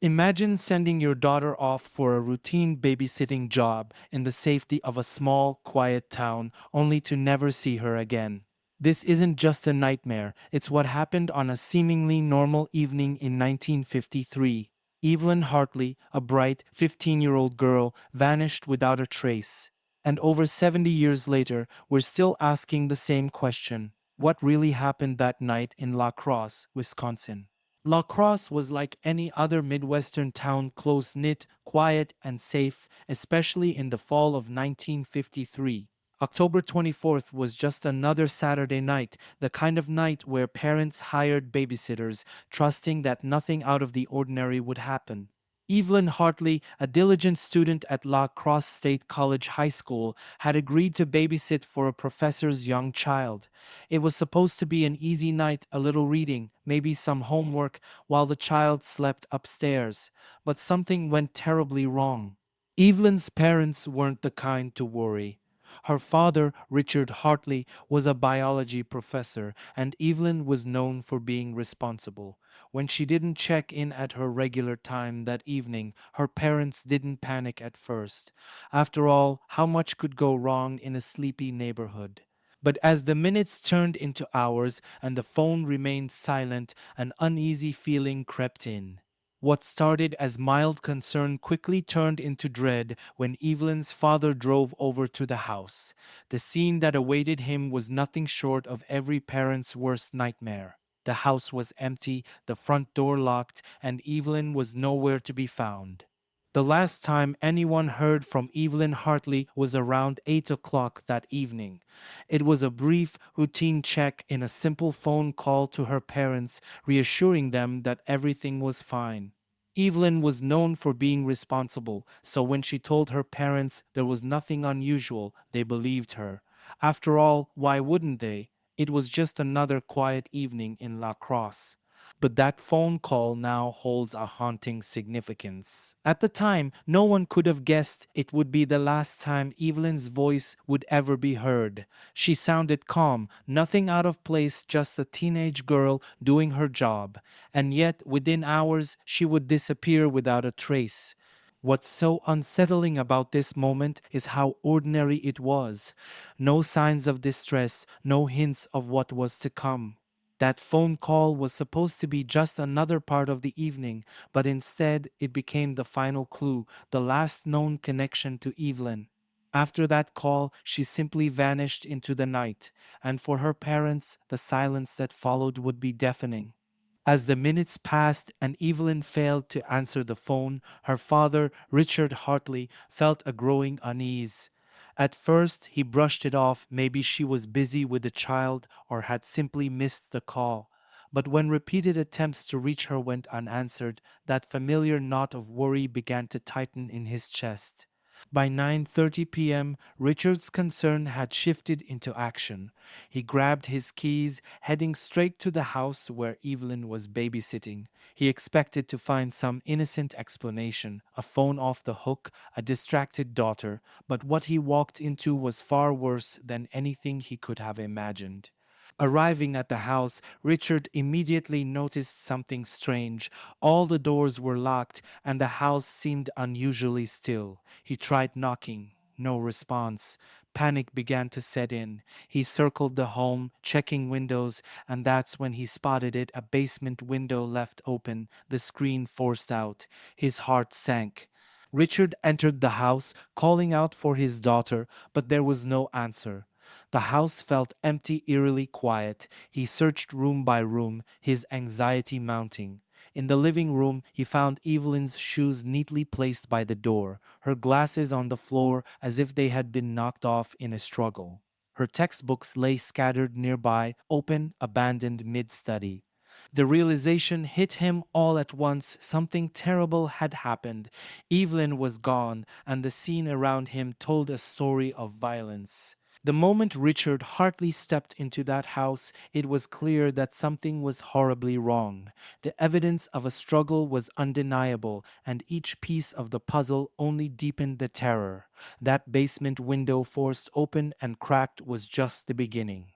Imagine sending your daughter off for a routine babysitting job in the safety of a small, quiet town only to never see her again. This isn't just a nightmare, it's what happened on a seemingly normal evening in 1953. Evelyn Hartley, a bright 15-year-old girl, vanished without a trace. And over 70 years later, we're still asking the same question. What really happened that night in La Crosse, Wisconsin? La Crosse was like any other Midwestern town, close-knit, quiet, and safe, especially in the fall of 1953. October 24th was just another Saturday night, the kind of night where parents hired babysitters, trusting that nothing out of the ordinary would happen. Evelyn Hartley, a diligent student at La Crosse State College High School, had agreed to babysit for a professor's young child. It was supposed to be an easy night, a little reading, maybe some homework, while the child slept upstairs. But something went terribly wrong. Evelyn's parents weren't the kind to worry. Her father, Richard Hartley, was a biology professor, and Evelyn was known for being responsible. When she didn't check in at her regular time that evening, her parents didn't panic at first. After all, how much could go wrong in a sleepy neighborhood? But as the minutes turned into hours and the phone remained silent, an uneasy feeling crept in. What started as mild concern quickly turned into dread when Evelyn's father drove over to the house. The scene that awaited him was nothing short of every parent's worst nightmare. The house was empty, the front door locked, and Evelyn was nowhere to be found. The last time anyone heard from Evelyn Hartley was around 8 o'clock that evening. It was a brief, routine check in a simple phone call to her parents, reassuring them that everything was fine. Evelyn was known for being responsible, so when she told her parents there was nothing unusual, they believed her. After all, why wouldn't they? It was just another quiet evening in La Crosse. But that phone call now holds a haunting significance. At the time, no one could have guessed it would be the last time Evelyn's voice would ever be heard. She sounded calm, nothing out of place, just a teenage girl doing her job. And yet, within hours, she would disappear without a trace. What's so unsettling about this moment is how ordinary it was. No signs of distress, no hints of what was to come. That phone call was supposed to be just another part of the evening, but instead it became the final clue, the last known connection to Evelyn. After that call, she simply vanished into the night, and for her parents, the silence that followed would be deafening. As the minutes passed and Evelyn failed to answer the phone, her father, Richard Hartley, felt a growing unease. At first, he brushed it off, maybe she was busy with the child or had simply missed the call. But when repeated attempts to reach her went unanswered, that familiar knot of worry began to tighten in his chest. By 9:30 p.m., Richard's concern had shifted into action. He grabbed his keys, heading straight to the house where Evelyn was babysitting. He expected to find some innocent explanation, a phone off the hook, a distracted daughter, but what he walked into was far worse than anything he could have imagined. Arriving at the house, Richard immediately noticed something strange. All the doors were locked, and the house seemed unusually still. He tried knocking. No response. Panic began to set in. He circled the home, checking windows, and that's when he spotted it, a basement window left open, the screen forced out. His heart sank. Richard entered the house, calling out for his daughter, but there was no answer. The house felt empty, eerily quiet. He searched room by room, his anxiety mounting. In the living room, he found Evelyn's shoes neatly placed by the door, her glasses on the floor as if they had been knocked off in a struggle. Her textbooks lay scattered nearby, open, abandoned mid-study. The realization hit him all at once. Something terrible had happened. Evelyn was gone, and the scene around him told a story of violence. The moment Richard Hartley stepped into that house, it was clear that something was horribly wrong. The evidence of a struggle was undeniable, and each piece of the puzzle only deepened the terror. That basement window forced open and cracked was just the beginning.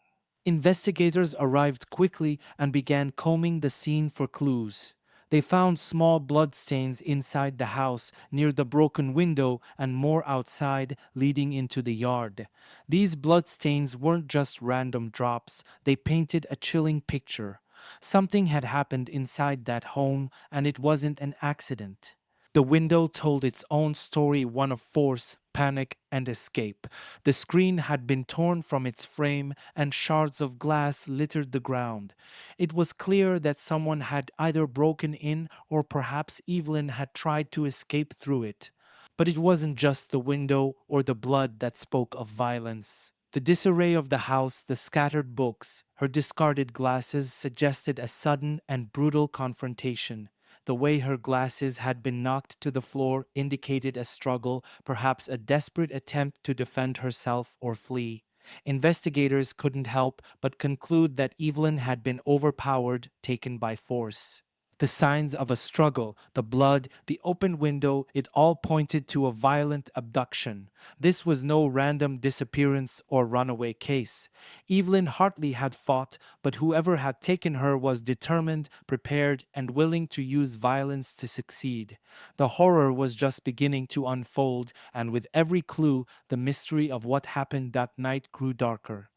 Investigators arrived quickly and began combing the scene for clues. They found small bloodstains inside the house, near the broken window, and more outside, leading into the yard. These bloodstains weren't just random drops, they painted a chilling picture. Something had happened inside that home, and it wasn't an accident. The window told its own story, one of force, panic, and escape. The screen had been torn from its frame, and shards of glass littered the ground. It was clear that someone had either broken in or perhaps Evelyn had tried to escape through it. But it wasn't just the window or the blood that spoke of violence. The disarray of the house, the scattered books, her discarded glasses suggested a sudden and brutal confrontation. The way her glasses had been knocked to the floor indicated a struggle, perhaps a desperate attempt to defend herself or flee. Investigators couldn't help but conclude that Evelyn had been overpowered, taken by force. The signs of a struggle, the blood, the open window, it all pointed to a violent abduction. This was no random disappearance or runaway case. Evelyn Hartley had fought, but whoever had taken her was determined, prepared, and willing to use violence to succeed. The horror was just beginning to unfold, and with every clue, the mystery of what happened that night grew darker.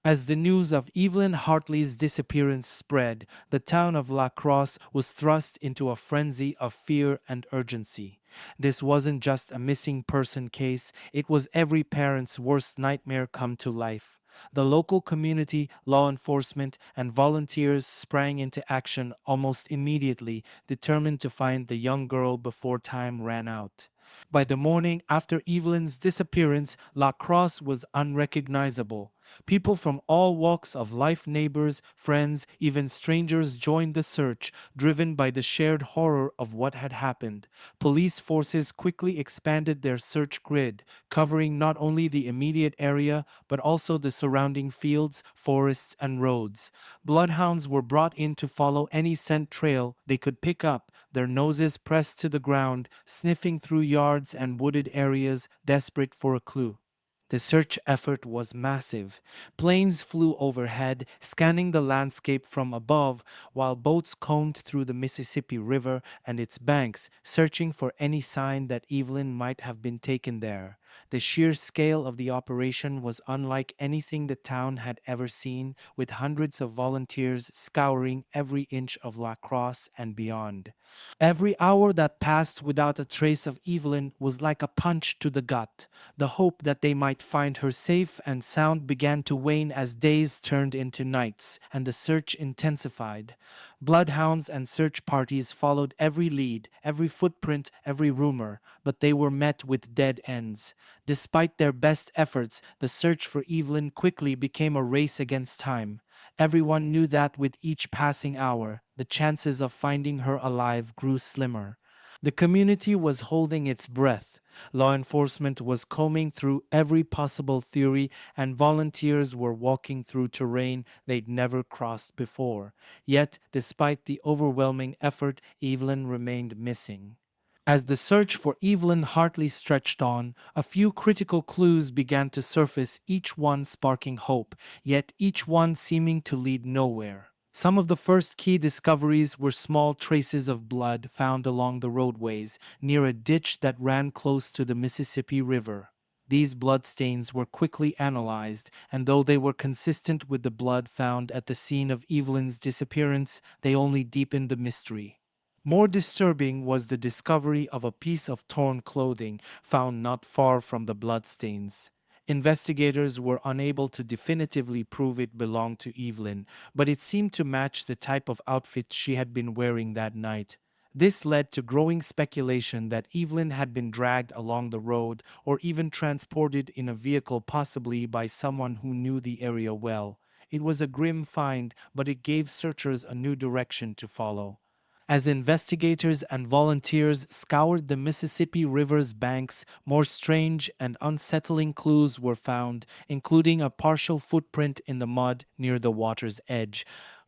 As the news of Evelyn Hartley's disappearance spread, the town of La Crosse was thrust into a frenzy of fear and urgency. This wasn't just a missing person case, it was every parent's worst nightmare come to life. The local community, law enforcement, and volunteers sprang into action almost immediately, determined to find the young girl before time ran out. By the morning after Evelyn's disappearance, La Crosse was unrecognizable. People from all walks of life, neighbors, friends, even strangers joined the search, driven by the shared horror of what had happened. Police forces quickly expanded their search grid, covering not only the immediate area but also the surrounding fields, forests, and roads. Bloodhounds were brought in to follow any scent trail they could pick up, their noses pressed to the ground, sniffing through yards and wooded areas, desperate for a clue. The search effort was massive. Planes flew overhead, scanning the landscape from above, while boats combed through the Mississippi River and its banks, searching for any sign that Evelyn might have been taken there. The sheer scale of the operation was unlike anything the town had ever seen, with hundreds of volunteers scouring every inch of La Crosse and beyond. Every hour that passed without a trace of Evelyn was like a punch to the gut. The hope that they might find her safe and sound began to wane as days turned into nights, and the search intensified. Bloodhounds and search parties followed every lead, every footprint, every rumor, but they were met with dead ends. Despite their best efforts, the search for Evelyn quickly became a race against time. Everyone knew that with each passing hour, the chances of finding her alive grew slimmer. The community was holding its breath. Law enforcement was combing through every possible theory, and volunteers were walking through terrain they'd never crossed before. Yet, despite the overwhelming effort, Evelyn remained missing. As the search for Evelyn Hartley stretched on, a few critical clues began to surface, each one sparking hope, yet each one seeming to lead nowhere. Some of the first key discoveries were small traces of blood found along the roadways near a ditch that ran close to the Mississippi River. These bloodstains were quickly analyzed, and though they were consistent with the blood found at the scene of Evelyn's disappearance, they only deepened the mystery. More disturbing was the discovery of a piece of torn clothing found not far from the bloodstains. Investigators were unable to definitively prove it belonged to Evelyn, but it seemed to match the type of outfit she had been wearing that night. This led to growing speculation that Evelyn had been dragged along the road or even transported in a vehicle, possibly by someone who knew the area well. It was a grim find, but it gave searchers a new direction to follow. As investigators and volunteers scoured the Mississippi River's banks, more strange and unsettling clues were found, including a partial footprint in the mud near the water's edge.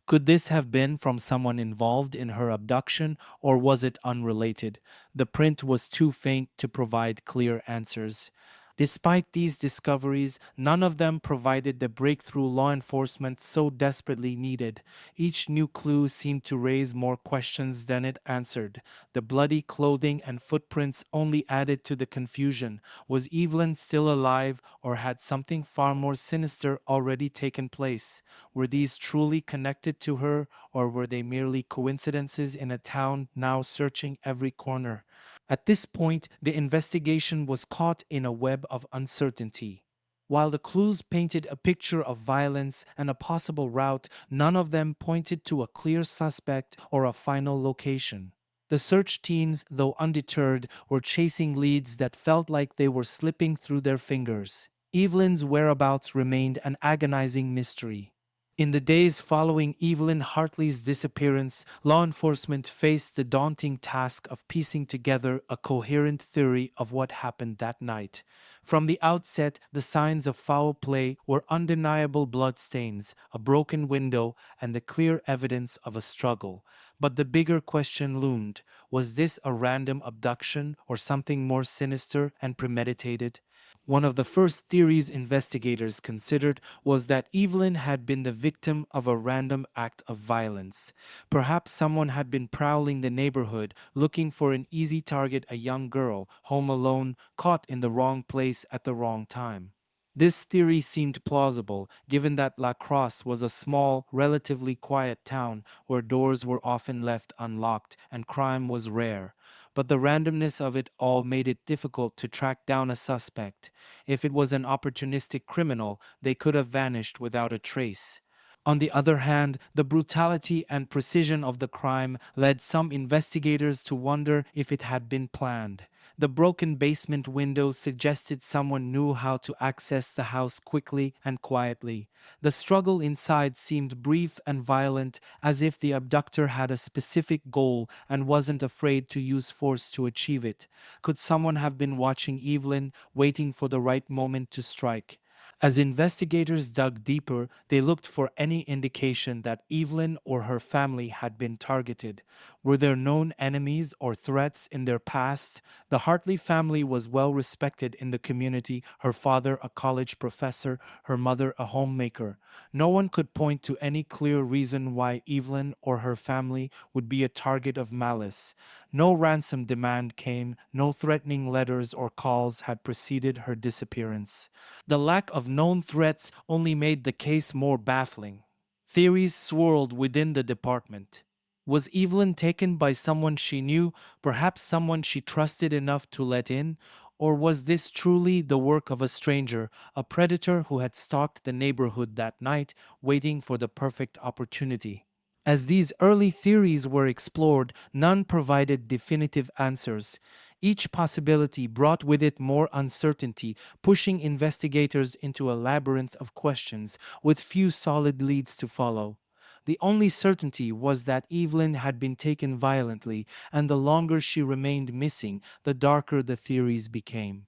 Could this have been from someone involved in her abduction, or was it unrelated? The print was too faint to provide clear answers. Despite these discoveries, none of them provided the breakthrough law enforcement so desperately needed. Each new clue seemed to raise more questions than it answered. The bloody clothing and footprints only added to the confusion. Was Evelyn still alive, or had something far more sinister already taken place? Were these truly connected to her, or were they merely coincidences in a town now searching every corner? At this point, the investigation was caught in a web of uncertainty. While the clues painted a picture of violence and a possible route, none of them pointed to a clear suspect or a final location. The search teams, though undeterred, were chasing leads that felt like they were slipping through their fingers. Evelyn's whereabouts remained an agonizing mystery. In the days following Evelyn Hartley's disappearance, law enforcement faced the daunting task of piecing together a coherent theory of what happened that night. From the outset, the signs of foul play were undeniable bloodstains, a broken window, and the clear evidence of a struggle. But the bigger question loomed: was this a random abduction or something more sinister and premeditated? One of the first theories investigators considered was that Evelyn had been the victim of a random act of violence. Perhaps someone had been prowling the neighborhood looking for an easy target, a young girl, home alone, caught in the wrong place at the wrong time. This theory seemed plausible, given that La Crosse was a small, relatively quiet town where doors were often left unlocked and crime was rare. But the randomness of it all made it difficult to track down a suspect. If it was an opportunistic criminal, they could have vanished without a trace. On the other hand, the brutality and precision of the crime led some investigators to wonder if it had been planned. The broken basement window suggested someone knew how to access the house quickly and quietly. The struggle inside seemed brief and violent, as if the abductor had a specific goal and wasn't afraid to use force to achieve it. Could someone have been watching Evelyn, waiting for the right moment to strike? As investigators dug deeper, they looked for any indication that Evelyn or her family had been targeted. Were there known enemies or threats in their past? The Hartley family was well respected in the community, her father a college professor, her mother a homemaker. No one could point to any clear reason why Evelyn or her family would be a target of malice. No ransom demand came, no threatening letters or calls had preceded her disappearance. The lack of known threats only made the case more baffling. Theories swirled within the department. Was Evelyn taken by someone she knew, perhaps someone she trusted enough to let in? Or was this truly the work of a stranger, a predator who had stalked the neighborhood that night, waiting for the perfect opportunity? As these early theories were explored, none provided definitive answers. Each possibility brought with it more uncertainty, pushing investigators into a labyrinth of questions with few solid leads to follow. The only certainty was that Evelyn had been taken violently, and the longer she remained missing, the darker the theories became.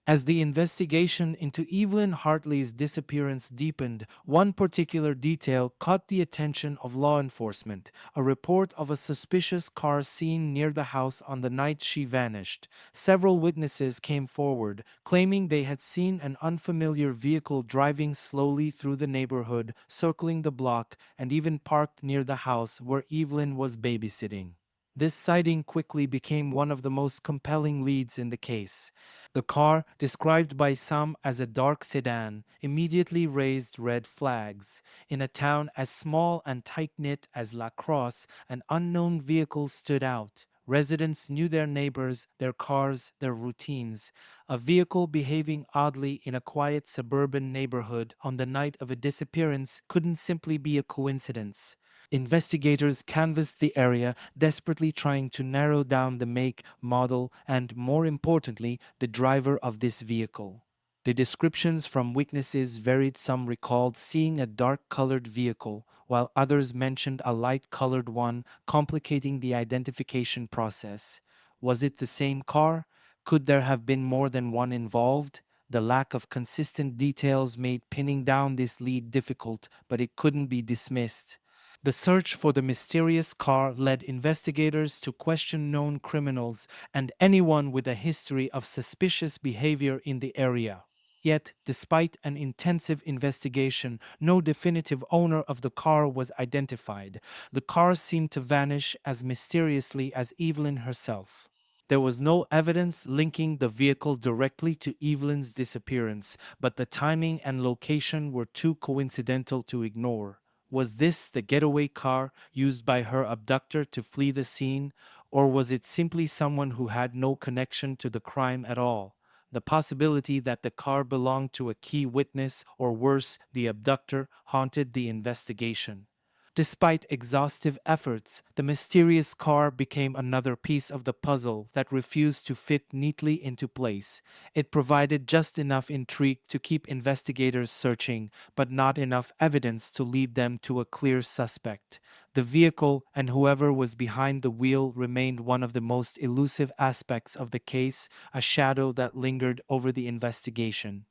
As the investigation into Evelyn Hartley's disappearance deepened, one particular detail caught the attention of law enforcement: a report of a suspicious car seen near the house on the night she vanished. Several witnesses came forward, claiming they had seen an unfamiliar vehicle driving slowly through the neighborhood, circling the block, and even parked near the house where Evelyn was babysitting. This sighting quickly became one of the most compelling leads in the case. The car, described by some as a dark sedan, immediately raised red flags. In a town as small and tight-knit as La Crosse, an unknown vehicle stood out. Residents knew their neighbors, their cars, their routines. A vehicle behaving oddly in a quiet suburban neighborhood on the night of a disappearance couldn't simply be a coincidence. Investigators canvassed the area, desperately trying to narrow down the make, model, and, more importantly, the driver of this vehicle. The descriptions from witnesses varied. Some recalled seeing a dark-colored vehicle, while others mentioned a light-colored one, complicating the identification process. Was it the same car? Could there have been more than one involved? The lack of consistent details made pinning down this lead difficult, but it couldn't be dismissed. The search for the mysterious car led investigators to question known criminals and anyone with a history of suspicious behavior in the area. Yet, despite an intensive investigation, no definitive owner of the car was identified. The car seemed to vanish as mysteriously as Evelyn herself. There was no evidence linking the vehicle directly to Evelyn's disappearance, but the timing and location were too coincidental to ignore. Was this the getaway car used by her abductor to flee the scene, or was it simply someone who had no connection to the crime at all? The possibility that the car belonged to a key witness, or worse, the abductor, haunted the investigation. Despite exhaustive efforts, the mysterious car became another piece of the puzzle that refused to fit neatly into place. It provided just enough intrigue to keep investigators searching, but not enough evidence to lead them to a clear suspect. The vehicle and whoever was behind the wheel remained one of the most elusive aspects of the case, a shadow that lingered over the investigation.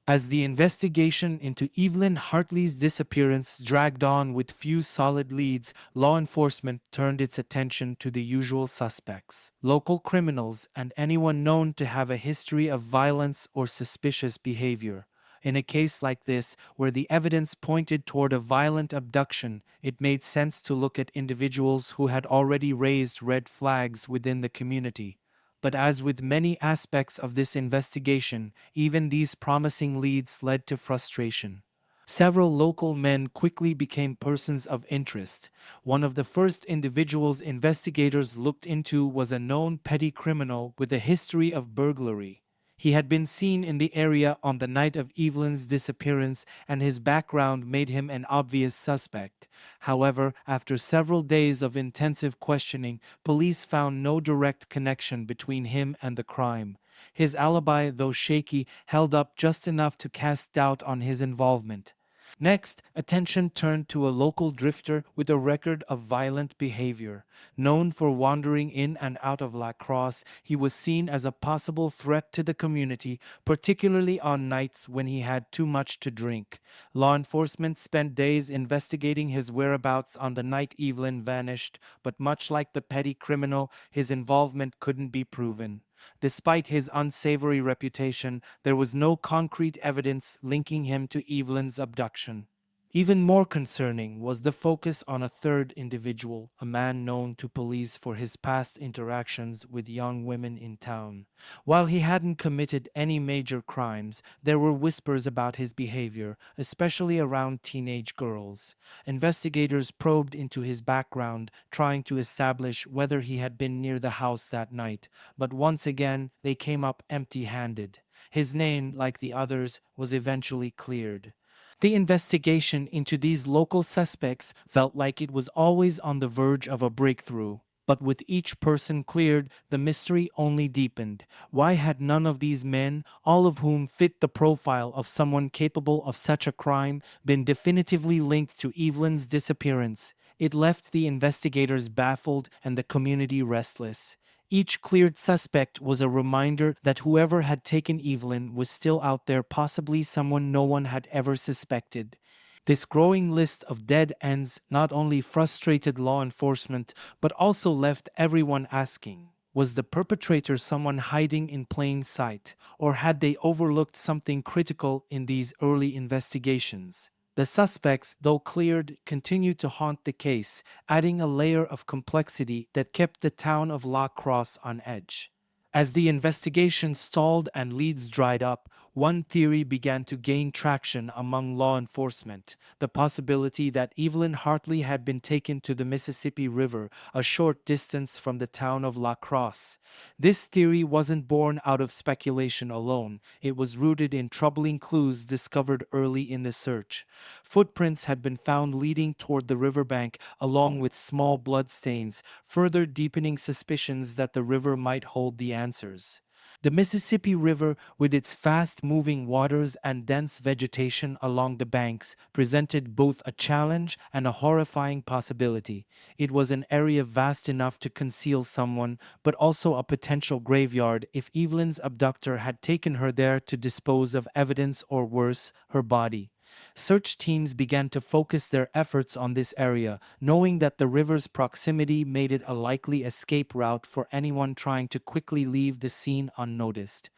As the investigation into Evelyn Hartley's disappearance dragged on with few solid leads, law enforcement turned its attention to the usual suspects: local criminals and anyone known to have a history of violence or suspicious behavior. In a case like this, where the evidence pointed toward a violent abduction, it made sense to look at individuals who had already raised red flags within the community. But as with many aspects of this investigation, even these promising leads led to frustration. Several local men quickly became persons of interest. One of the first individuals investigators looked into was a known petty criminal with a history of burglary. He had been seen in the area on the night of Evelyn's disappearance, and his background made him an obvious suspect. However, after several days of intensive questioning, police found no direct connection between him and the crime. His alibi, though shaky, held up just enough to cast doubt on his involvement. Next, attention turned to a local drifter with a record of violent behavior. Known for wandering in and out of La Crosse, he was seen as a possible threat to the community, particularly on nights when he had too much to drink. Law enforcement spent days investigating his whereabouts on the night Evelyn vanished, but much like the petty criminal, his involvement couldn't be proven. Despite his unsavory reputation, there was no concrete evidence linking him to Evelyn's abduction. Even more concerning was the focus on a third individual, a man known to police for his past interactions with young women in town. While he hadn't committed any major crimes, there were whispers about his behavior, especially around teenage girls. Investigators probed into his background, trying to establish whether he had been near the house that night, but once again they came up empty-handed. His name, like the others, was eventually cleared. The investigation into these local suspects felt like it was always on the verge of a breakthrough. But with each person cleared, the mystery only deepened. Why had none of these men, all of whom fit the profile of someone capable of such a crime, been definitively linked to Evelyn's disappearance? It left the investigators baffled and the community restless. Each cleared suspect was a reminder that whoever had taken Evelyn was still out there, possibly someone no one had ever suspected. This growing list of dead ends not only frustrated law enforcement, but also left everyone asking, was the perpetrator someone hiding in plain sight, or had they overlooked something critical in these early investigations? The suspects, though cleared, continued to haunt the case, adding a layer of complexity that kept the town of La Crosse on edge. As the investigation stalled and leads dried up, one theory began to gain traction among law enforcement: the possibility that Evelyn Hartley had been taken to the Mississippi River, a short distance from the town of La Crosse. This theory wasn't born out of speculation alone, it was rooted in troubling clues discovered early in the search. Footprints had been found leading toward the riverbank, along with small bloodstains, further deepening suspicions that the river might hold the answers. The Mississippi River, with its fast-moving waters and dense vegetation along the banks, presented both a challenge and a horrifying possibility. It was an area vast enough to conceal someone, but also a potential graveyard if Evelyn's abductor had taken her there to dispose of evidence or worse, her body. Search teams began to focus their efforts on this area, knowing that the river's proximity made it a likely escape route for anyone trying to quickly leave the scene unnoticed.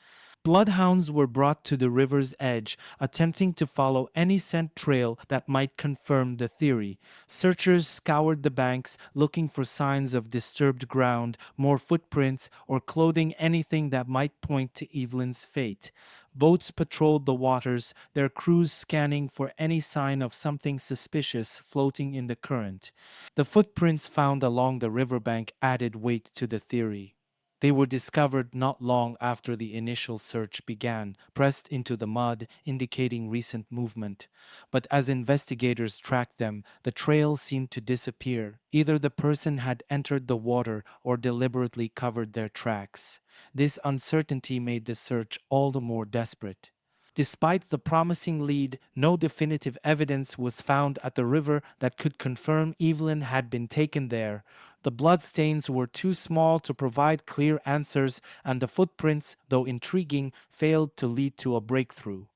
Bloodhounds were brought to the river's edge, attempting to follow any scent trail that might confirm the theory. Searchers scoured the banks, looking for signs of disturbed ground, more footprints, or clothing, anything that might point to Evelyn's fate. Boats patrolled the waters, their crews scanning for any sign of something suspicious floating in the current. The footprints found along the riverbank added weight to the theory. They were discovered not long after the initial search began, pressed into the mud, indicating recent movement. But as investigators tracked them, the trail seemed to disappear. Either the person had entered the water or deliberately covered their tracks. This uncertainty made the search all the more desperate. Despite the promising lead, no definitive evidence was found at the river that could confirm Evelyn had been taken there. The bloodstains were too small to provide clear answers, and the footprints, though intriguing, failed to lead to a breakthrough.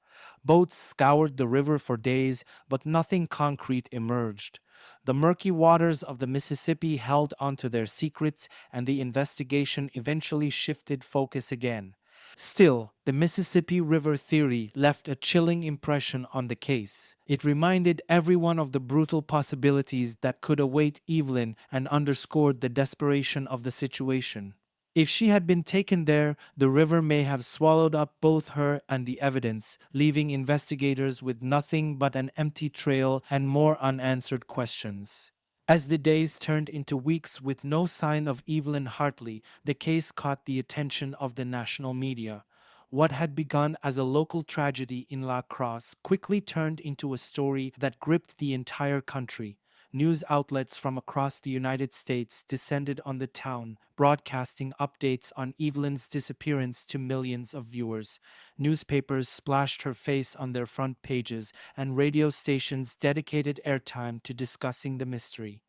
Boats scoured the river for days, but nothing concrete emerged. The murky waters of the Mississippi held onto their secrets, and the investigation eventually shifted focus again. Still, the Mississippi River theory left a chilling impression on the case. It reminded everyone of the brutal possibilities that could await Evelyn and underscored the desperation of the situation. If she had been taken there, the river may have swallowed up both her and the evidence, leaving investigators with nothing but an empty trail and more unanswered questions. As the days turned into weeks with no sign of Evelyn Hartley, the case caught the attention of the national media. What had begun as a local tragedy in La Crosse quickly turned into a story that gripped the entire country. News outlets from across the United States descended on the town, broadcasting updates on Evelyn's disappearance to millions of viewers. Newspapers splashed her face on their front pages, and radio stations dedicated airtime to discussing the mystery.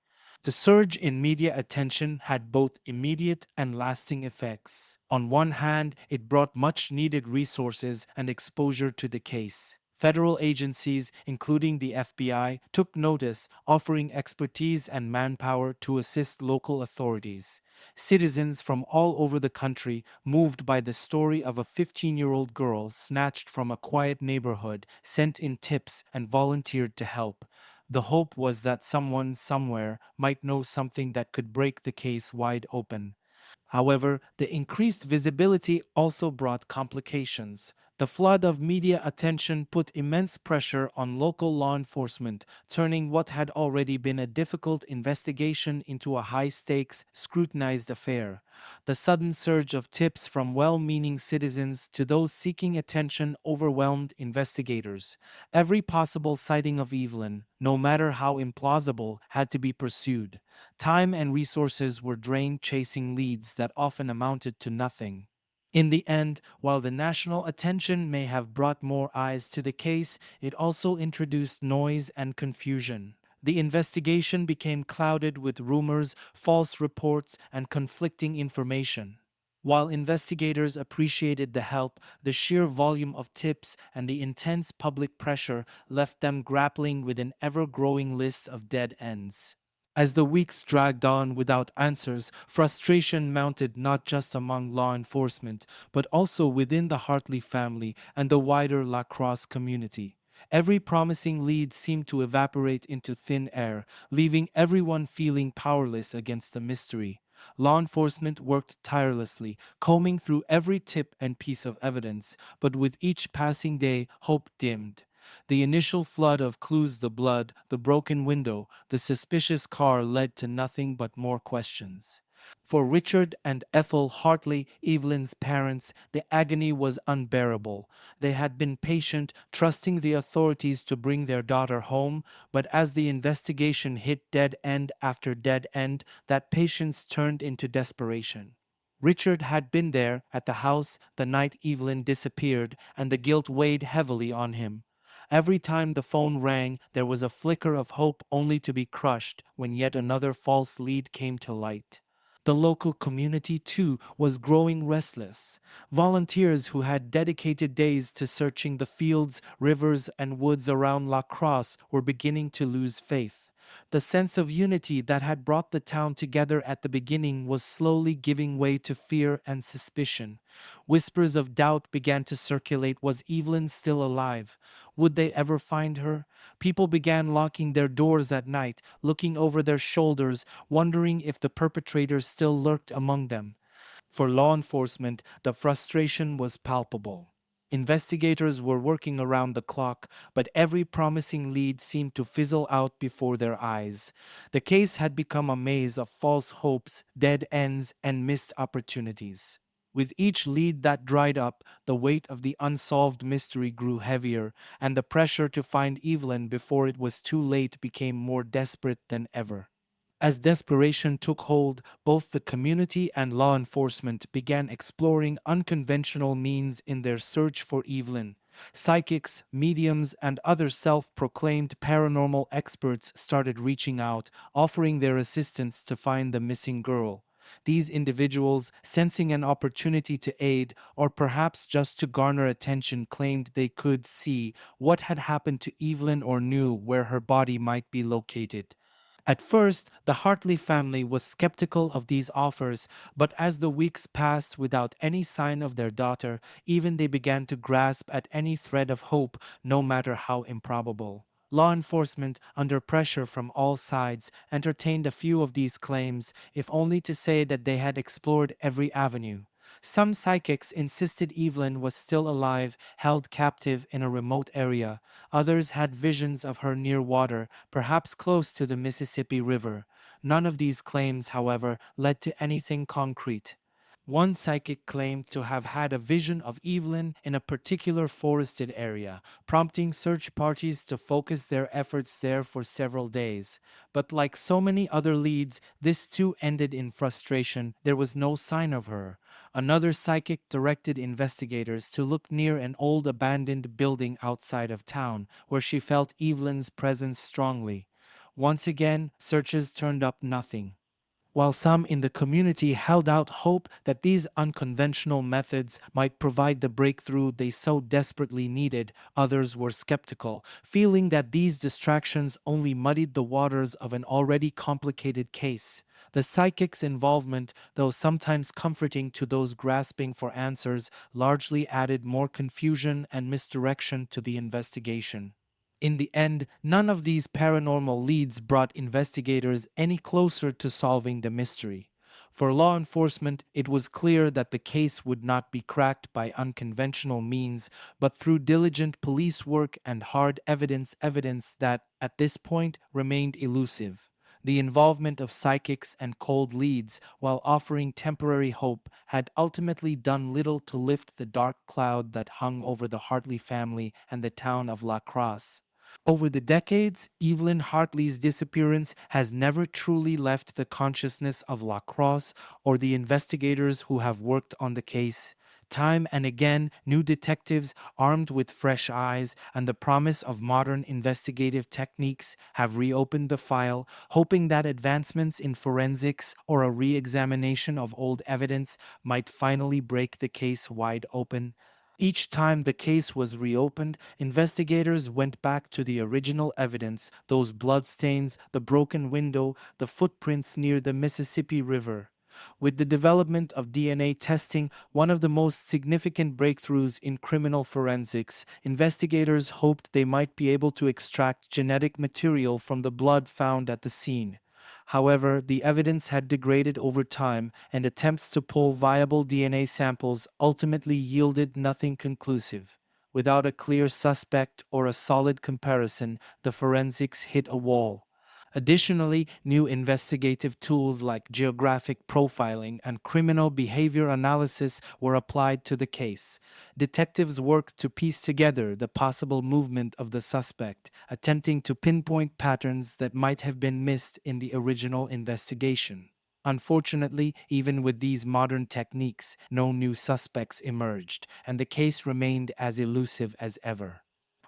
The surge in media attention had both immediate and lasting effects. On one hand, it brought much needed resources and exposure to the case. Federal agencies, including the FBI, took notice, offering expertise and manpower to assist local authorities. Citizens from all over the country, moved by the story of a 15-year-old girl snatched from a quiet neighborhood, sent in tips and volunteered to help. The hope was that someone somewhere might know something that could break the case wide open. However, the increased visibility also brought complications. The flood of media attention put immense pressure on local law enforcement, turning what had already been a difficult investigation into a high stakes, scrutinized affair. The sudden surge of tips from well meaning citizens to those seeking attention overwhelmed investigators. Every possible sighting of Evelyn, no matter how implausible, had to be pursued. Time and resources were drained chasing leads that often amounted to nothing. In the end, while the national attention may have brought more eyes to the case, it also introduced noise and confusion. The investigation became clouded with rumors, false reports, and conflicting information. While investigators appreciated the help, the sheer volume of tips and the intense public pressure left them grappling with an ever growing list of dead ends. As the weeks dragged on without answers, frustration mounted not just among law enforcement, but also within the Hartley family and the wider La Crosse community. Every promising lead seemed to evaporate into thin air, leaving everyone feeling powerless against the mystery. Law enforcement worked tirelessly, combing through every tip and piece of evidence, but with each passing day, hope dimmed. The initial flood of clues, the blood, the broken window, the suspicious car, led to nothing but more questions. For Richard and Ethel Hartley, Evelyn's parents, the agony was unbearable. They had been patient, trusting the authorities to bring their daughter home, but as the investigation hit dead end after dead end, that patience turned into desperation. Richard had been there at the house the night Evelyn disappeared, and the guilt weighed heavily on him. Every time the phone rang, there was a flicker of hope only to be crushed when yet another false lead came to light. The local community, too, was growing restless. Volunteers who had dedicated days to searching the fields, rivers, and woods around La Crosse were beginning to lose faith. The sense of unity that had brought the town together at the beginning was slowly giving way to fear and suspicion. Whispers of doubt began to circulate. Was Evelyn still alive? Would they ever find her? People began locking their doors at night, looking over their shoulders, wondering if the perpetrators still lurked among them. For law enforcement, the frustration was palpable. Investigators were working around the clock, but every promising lead seemed to fizzle out before their eyes. The case had become a maze of false hopes, dead ends, and missed opportunities. With each lead that dried up, the weight of the unsolved mystery grew heavier, and the pressure to find Evelyn before it was too late became more desperate than ever. As desperation took hold, both the community and law enforcement began exploring unconventional means in their search for Evelyn. Psychics, mediums, and other self proclaimed paranormal experts started reaching out, offering their assistance to find the missing girl. These individuals, sensing an opportunity to aid, or perhaps just to garner attention, claimed they could see what had happened to Evelyn or knew where her body might be located. At first, the Hartley family was skeptical of these offers, but as the weeks passed without any sign of their daughter, even they began to grasp at any thread of hope, no matter how improbable. Law enforcement, under pressure from all sides, entertained a few of these claims, if only to say that they had explored every avenue. Some psychics insisted Evelyn was still alive, held captive in a remote area. Others had visions of her near water, perhaps close to the Mississippi River. None of these claims, however, led to anything concrete. One psychic claimed to have had a vision of Evelyn in a particular forested area, prompting search parties to focus their efforts there for several days. But like so many other leads, this too ended in frustration. There was no sign of her. Another psychic directed investigators to look near an old abandoned building outside of town, where she felt Evelyn's presence strongly. Once again, searches turned up nothing. While some in the community held out hope that these unconventional methods might provide the breakthrough they so desperately needed, others were skeptical, feeling that these distractions only muddied the waters of an already complicated case. The psychic's involvement, though sometimes comforting to those grasping for answers, largely added more confusion and misdirection to the investigation. In the end, none of these paranormal leads brought investigators any closer to solving the mystery. For law enforcement, it was clear that the case would not be cracked by unconventional means, but through diligent police work and hard evidence that, at this point, remained elusive. The involvement of psychics and cold leads, while offering temporary hope, had ultimately done little to lift the dark cloud that hung over the Hartley family and the town of La Crosse. Over the decades, Evelyn Hartley's disappearance has never truly left the consciousness of La Crosse or the investigators who have worked on the case. Time and again, new detectives, armed with fresh eyes and the promise of modern investigative techniques, have reopened the file, hoping that advancements in forensics or a re examination of old evidence might finally break the case wide open. Each time the case was reopened, investigators went back to the original evidence, those bloodstains, the broken window, the footprints near the Mississippi River. With the development of DNA testing, one of the most significant breakthroughs in criminal forensics, investigators hoped they might be able to extract genetic material from the blood found at the scene. However, the evidence had degraded over time, and attempts to pull viable DNA samples ultimately yielded nothing conclusive. Without a clear suspect or a solid comparison, the forensics hit a wall. Additionally, new investigative tools like geographic profiling and criminal behavior analysis were applied to the case. Detectives worked to piece together the possible movement of the suspect, attempting to pinpoint patterns that might have been missed in the original investigation. Unfortunately, even with these modern techniques, no new suspects emerged, and the case remained as elusive as ever.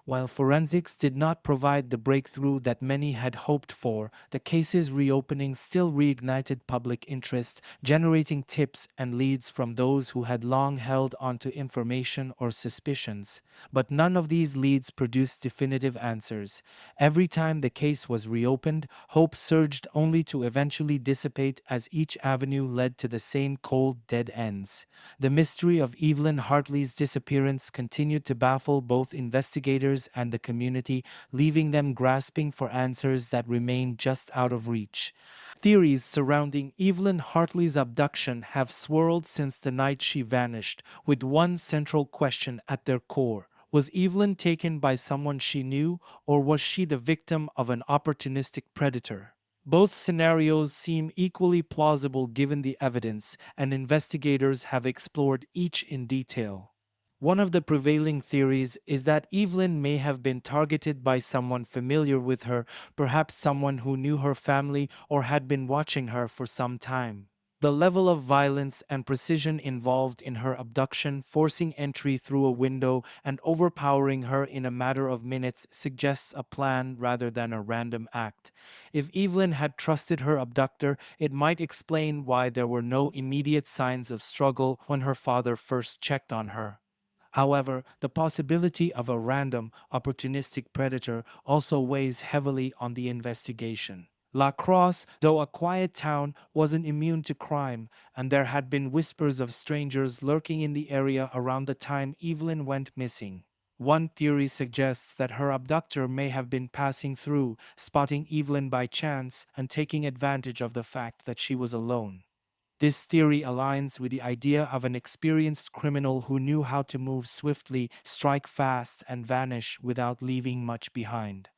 While forensics did not provide the breakthrough that many had hoped for, the case's reopening still reignited public interest, generating tips and leads from those who had long held onto information or suspicions. But none of these leads produced definitive answers. Every time the case was reopened, hope surged only to eventually dissipate as each avenue led to the same cold dead ends. The mystery of Evelyn Hartley's disappearance continued to baffle both investigators and the community, leaving them grasping for answers that remained just out of reach. Theories surrounding Evelyn Hartley's abduction have swirled since the night she vanished, with one central question at their core. Was Evelyn taken by someone she knew, or was she the victim of an opportunistic predator? Both scenarios seem equally plausible given the evidence, and investigators have explored each in detail. One of the prevailing theories is that Evelyn may have been targeted by someone familiar with her, perhaps someone who knew her family or had been watching her for some time. The level of violence and precision involved in her abduction, forcing entry through a window and overpowering her in a matter of minutes, suggests a plan rather than a random act. If Evelyn had trusted her abductor, it might explain why there were no immediate signs of struggle when her father first checked on her. However, the possibility of a random, opportunistic predator also weighs heavily on the investigation. La Crosse, though a quiet town, wasn't immune to crime, and there had been whispers of strangers lurking in the area around the time Evelyn went missing. One theory suggests that her abductor may have been passing through, spotting Evelyn by chance and taking advantage of the fact that she was alone. This theory aligns with the idea of an experienced criminal who knew how to move swiftly, strike fast, and vanish without leaving much behind.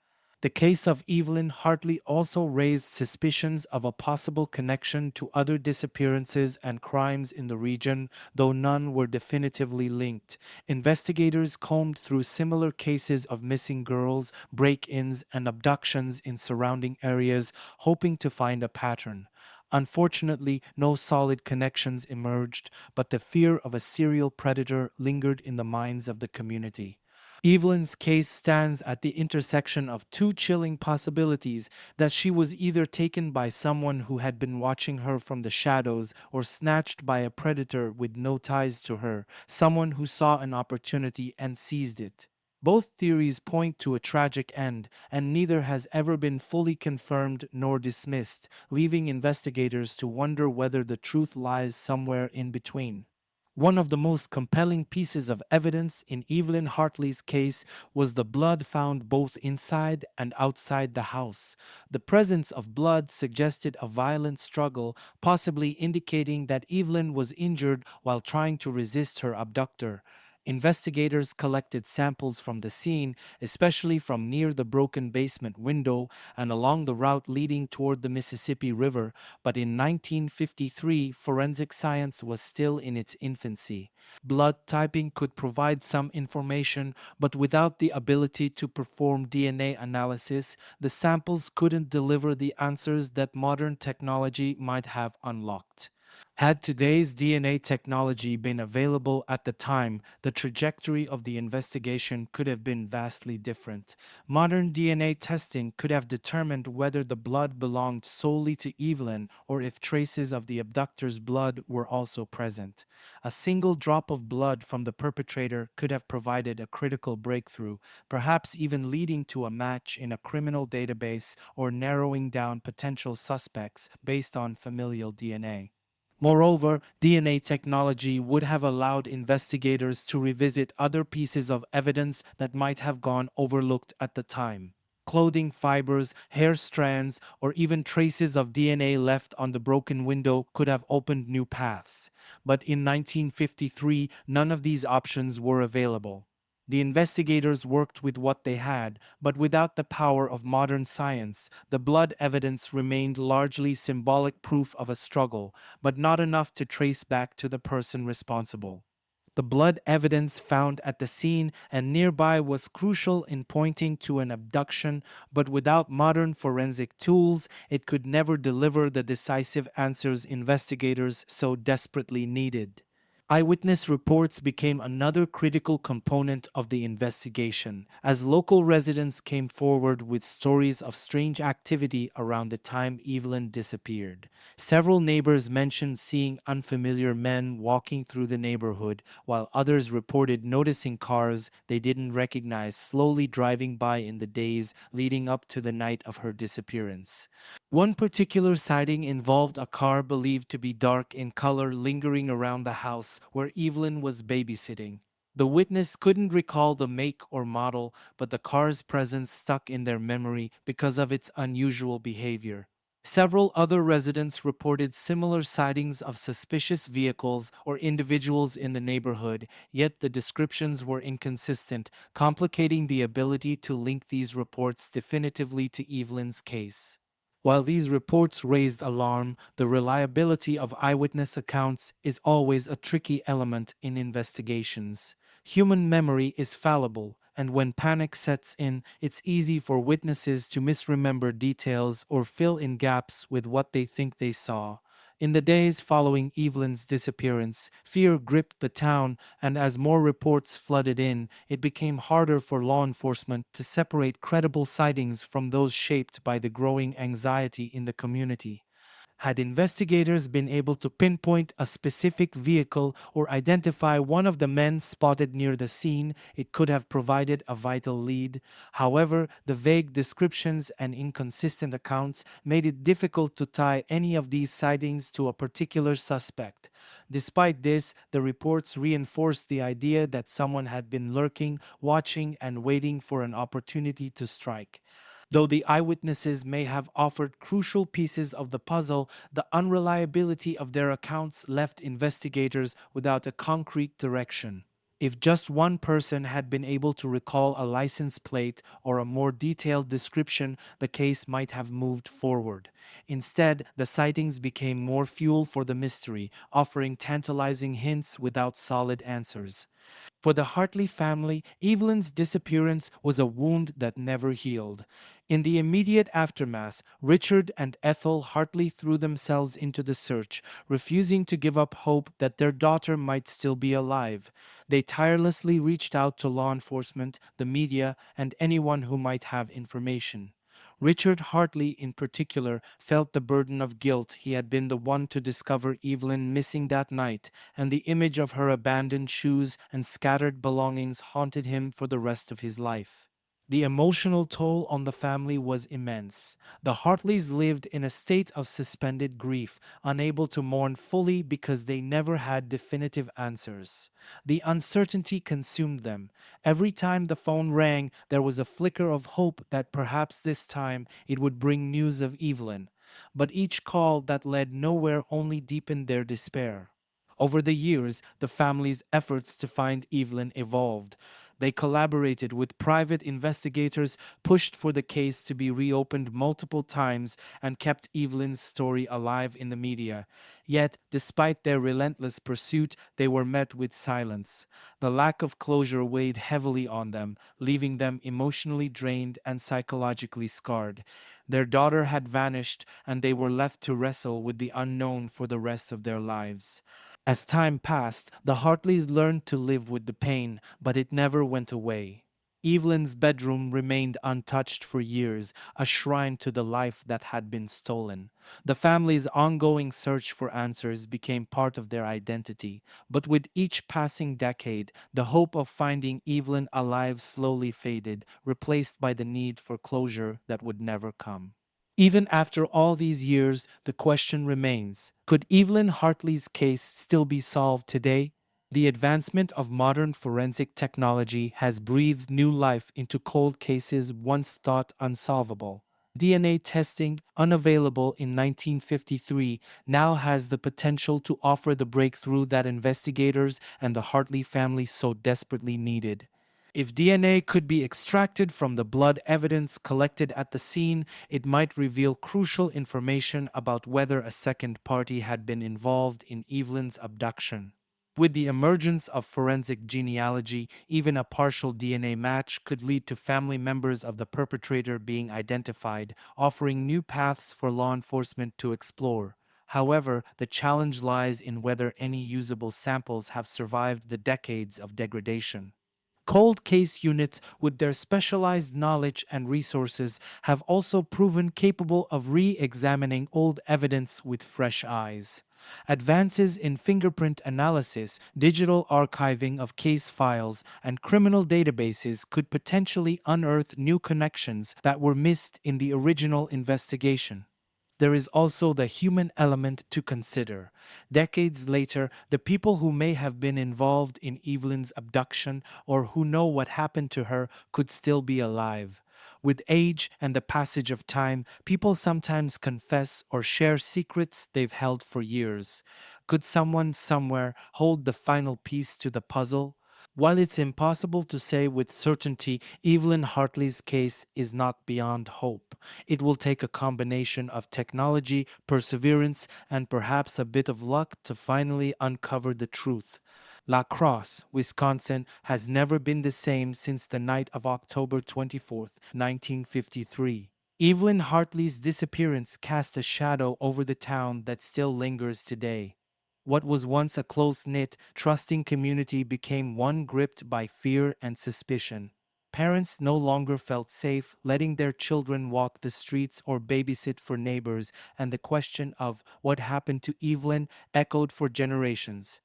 The case of Evelyn Hartley also raised suspicions of a possible connection to other disappearances and crimes in the region, though none were definitively linked. Investigators combed through similar cases of missing girls, break ins, and abductions in surrounding areas, hoping to find a pattern. Unfortunately, no solid connections emerged, but the fear of a serial predator lingered in the minds of the community. Evelyn's case stands at the intersection of two chilling possibilities: that she was either taken by someone who had been watching her from the shadows or snatched by a predator with no ties to her, someone who saw an opportunity and seized it. Both theories point to a tragic end, and neither has ever been fully confirmed nor dismissed, leaving investigators to wonder whether the truth lies somewhere in between. One of the most compelling pieces of evidence in Evelyn Hartley's case was the blood found both inside and outside the house. The presence of blood suggested a violent struggle, possibly indicating that Evelyn was injured while trying to resist her abductor. Investigators collected samples from the scene, especially from near the broken basement window and along the route leading toward the Mississippi River, but in 1953, forensic science was still in its infancy. Blood typing could provide some information, but without the ability to perform DNA analysis, the samples couldn't deliver the answers that modern technology might have unlocked. Had today's DNA technology been available at the time, the trajectory of the investigation could have been vastly different. Modern DNA testing could have determined whether the blood belonged solely to Evelyn or if traces of the abductor's blood were also present. A single drop of blood from the perpetrator could have provided a critical breakthrough, perhaps even leading to a match in a criminal database or narrowing down potential suspects based on familial DNA. Moreover, DNA technology would have allowed investigators to revisit other pieces of evidence that might have gone overlooked at the time. Clothing fibers, hair strands, or even traces of DNA left on the broken window could have opened new paths. But in 1953, none of these options were available. The investigators worked with what they had, but without the power of modern science, the blood evidence remained largely symbolic proof of a struggle, but not enough to trace back to the person responsible. The blood evidence found at the scene and nearby was crucial in pointing to an abduction, but without modern forensic tools, it could never deliver the decisive answers investigators so desperately needed. Eyewitness reports became another critical component of the investigation, as local residents came forward with stories of strange activity around the time Evelyn disappeared. Several neighbors mentioned seeing unfamiliar men walking through the neighborhood, while others reported noticing cars they didn't recognize slowly driving by in the days leading up to the night of her disappearance. One particular sighting involved a car believed to be dark in color lingering around the house where Evelyn was babysitting. The witness couldn't recall the make or model, but the car's presence stuck in their memory because of its unusual behavior. Several other residents reported similar sightings of suspicious vehicles or individuals in the neighborhood, yet the descriptions were inconsistent, complicating the ability to link these reports definitively to Evelyn's case. While these reports raised alarm, the reliability of eyewitness accounts is always a tricky element in investigations. Human memory is fallible, and when panic sets in, it's easy for witnesses to misremember details or fill in gaps with what they think they saw. In the days following Evelyn's disappearance, fear gripped the town, and as more reports flooded in, it became harder for law enforcement to separate credible sightings from those shaped by the growing anxiety in the community. Had investigators been able to pinpoint a specific vehicle or identify one of the men spotted near the scene, it could have provided a vital lead. However, the vague descriptions and inconsistent accounts made it difficult to tie any of these sightings to a particular suspect. Despite this, the reports reinforced the idea that someone had been lurking, watching, and waiting for an opportunity to strike. Though the eyewitnesses may have offered crucial pieces of the puzzle, the unreliability of their accounts left investigators without a concrete direction. If just one person had been able to recall a license plate or a more detailed description, the case might have moved forward. Instead, the sightings became more fuel for the mystery, offering tantalizing hints without solid answers. For the Hartley family, Evelyn's disappearance was a wound that never healed. In the immediate aftermath, Richard and Ethel Hartley threw themselves into the search, refusing to give up hope that their daughter might still be alive. They tirelessly reached out to law enforcement, the media, and anyone who might have information. Richard Hartley, in particular, felt the burden of guilt. He had been the one to discover Evelyn missing that night, and the image of her abandoned shoes and scattered belongings haunted him for the rest of his life. The emotional toll on the family was immense. The Hartleys lived in a state of suspended grief, unable to mourn fully because they never had definitive answers. The uncertainty consumed them. Every time the phone rang, there was a flicker of hope that perhaps this time it would bring news of Evelyn. But each call that led nowhere only deepened their despair. Over the years, the family's efforts to find Evelyn evolved. They collaborated with private investigators, pushed for the case to be reopened multiple times, and kept Evelyn's story alive in the media. Yet, despite their relentless pursuit, they were met with silence. The lack of closure weighed heavily on them, leaving them emotionally drained and psychologically scarred. Their daughter had vanished, and they were left to wrestle with the unknown for the rest of their lives. As time passed, the Hartleys learned to live with the pain, but it never went away. Evelyn's bedroom remained untouched for years, a shrine to the life that had been stolen. The family's ongoing search for answers became part of their identity, but with each passing decade, the hope of finding Evelyn alive slowly faded, replaced by the need for closure that would never come. Even after all these years, the question remains, could Evelyn Hartley's case still be solved today? The advancement of modern forensic technology has breathed new life into cold cases once thought unsolvable. DNA testing, unavailable in 1953, now has the potential to offer the breakthrough that investigators and the Hartley family so desperately needed. If DNA could be extracted from the blood evidence collected at the scene, it might reveal crucial information about whether a second party had been involved in Evelyn's abduction. With the emergence of forensic genealogy, even a partial DNA match could lead to family members of the perpetrator being identified, offering new paths for law enforcement to explore. However, the challenge lies in whether any usable samples have survived the decades of degradation. Cold case units, with their specialized knowledge and resources, have also proven capable of re examining old evidence with fresh eyes. Advances in fingerprint analysis, digital archiving of case files, and criminal databases could potentially unearth new connections that were missed in the original investigation. There is also the human element to consider. Decades later, the people who may have been involved in Evelyn's abduction or who know what happened to her could still be alive. With age and the passage of time, people sometimes confess or share secrets they've held for years. Could someone somewhere hold the final piece to the puzzle? While it's impossible to say with certainty, Evelyn Hartley's case is not beyond hope. It will take a combination of technology, perseverance, and perhaps a bit of luck to finally uncover the truth. La Crosse, Wisconsin, has never been the same since the night of October 24th, 1953. Evelyn Hartley's disappearance cast a shadow over the town that still lingers today. What was once a close knit, trusting community became one gripped by fear and suspicion. Parents no longer felt safe letting their children walk the streets or babysit for neighbors, and the question of what happened to Evelyn echoed for generations.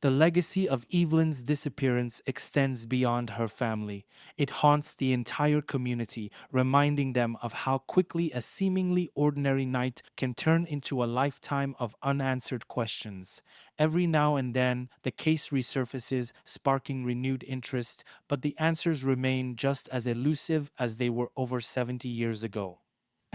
The legacy of Evelyn's disappearance extends beyond her family. It haunts the entire community, reminding them of how quickly a seemingly ordinary night can turn into a lifetime of unanswered questions. Every now and then, the case resurfaces, sparking renewed interest, but the answers remain just as elusive as they were over 70 years ago.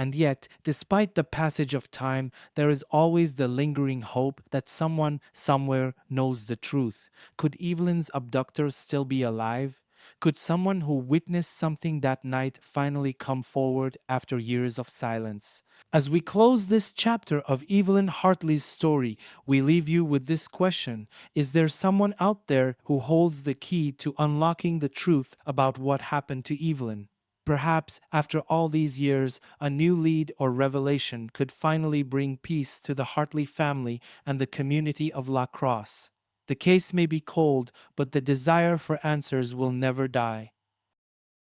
And yet, despite the passage of time, there is always the lingering hope that someone somewhere knows the truth. Could Evelyn's abductors still be alive? Could someone who witnessed something that night finally come forward after years of silence? As we close this chapter of Evelyn Hartley's story, we leave you with this question. Is there someone out there who holds the key to unlocking the truth about what happened to Evelyn? Perhaps, after all these years, a new lead or revelation could finally bring peace to the Hartley family and the community of La Crosse. The case may be cold, but the desire for answers will never die.